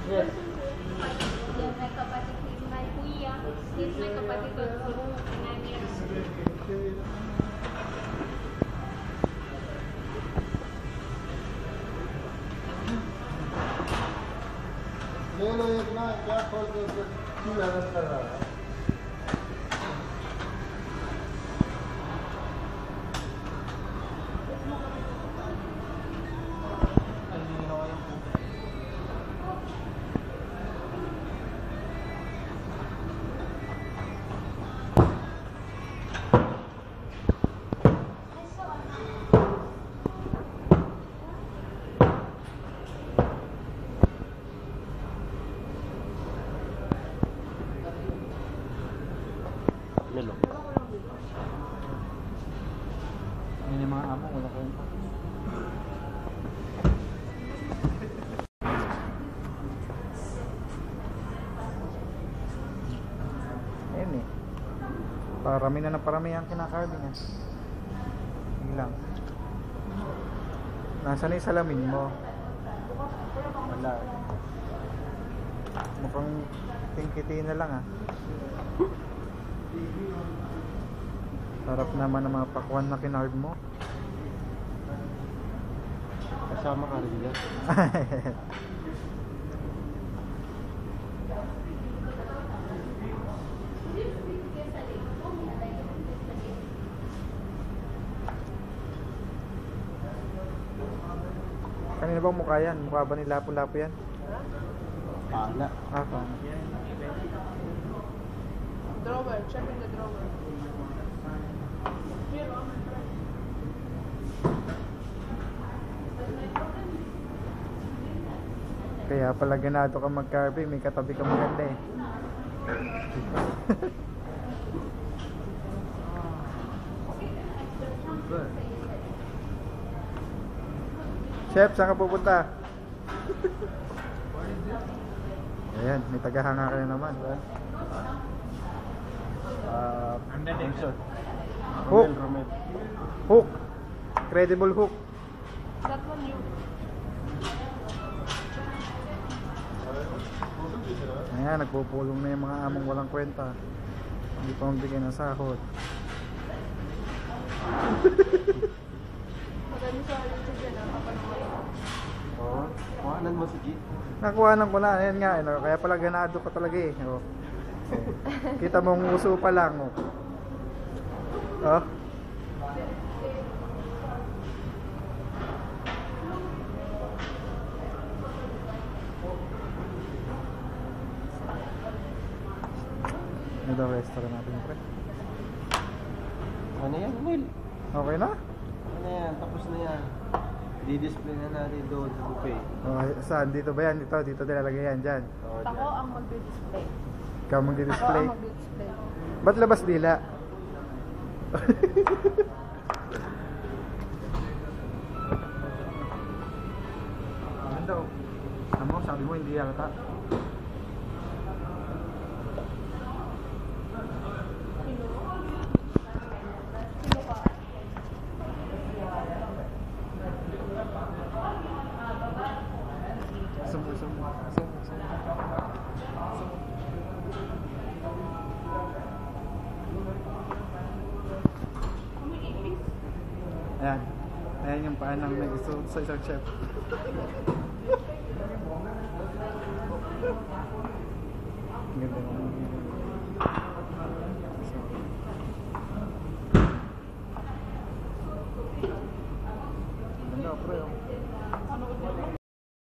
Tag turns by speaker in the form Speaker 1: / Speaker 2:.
Speaker 1: Yes.
Speaker 2: Yan, may kapatid ko yung may kuya. Yes, may kapatid ko yung nanay.
Speaker 3: ले लो एक ना क्या खोल के क्यों लगा कर रहा है
Speaker 1: Lalo. Yan yung mga amo, wala ko yun. Ayan eh. Parami na ng parami ang kinakarbi niya. Hindi lang. Nasaan na yung salamin mo? Wala. Mukhang tingkiti na lang ah. Sarap naman ng mga pakwan na kinard mo.
Speaker 3: Kasama ka rin dyan.
Speaker 1: Kanina bang mukha yan? Mukha ba ni Lapu-Lapu yan?
Speaker 3: Pana.
Speaker 1: Ah, paano?
Speaker 4: Drawer, check in the drawer. Here, oh, my friend.
Speaker 1: Kaya pala ganado ka mag-carving, may katabi ka maganda eh. Chef, saan ka pupunta? Ayan, may tagahanga ka na naman. Hook.
Speaker 3: Romel.
Speaker 1: Hook. Credible hook.
Speaker 4: That one you.
Speaker 1: Ayan, nagpupulong na yung mga among walang kwenta. Hindi pa magbigay ng sahod.
Speaker 4: Maganda sa YouTube yan, kapanood.
Speaker 3: Oo. Kuhanan mo si G.
Speaker 1: Nakuhanan ko na, ayan nga, ano, kaya pala ganado ka talaga eh. Oh. Kita mong uso pa lang. Oh. Oh. Ano daw restaurant natin, pre?
Speaker 3: Ano yan, Mel?
Speaker 1: Okay na?
Speaker 3: Ano yan? Tapos na yan. Di-display na natin doon sa buffet.
Speaker 1: Oh, saan? Dito ba yan? Dito nilalagay yan, dyan.
Speaker 3: Oo,
Speaker 4: Ako
Speaker 3: dyan.
Speaker 4: ang magdi-display.
Speaker 1: Ikaw
Speaker 4: Ako
Speaker 1: magdi-display.
Speaker 4: ang magdi-display.
Speaker 1: Ba't labas dila? Ano daw? Ano, sabi mo hindi yata.
Speaker 4: Sino ka?
Speaker 1: Sumo. Ayan. Ayan yung paan ng nag-gusto sa isang chef. Ganda mo.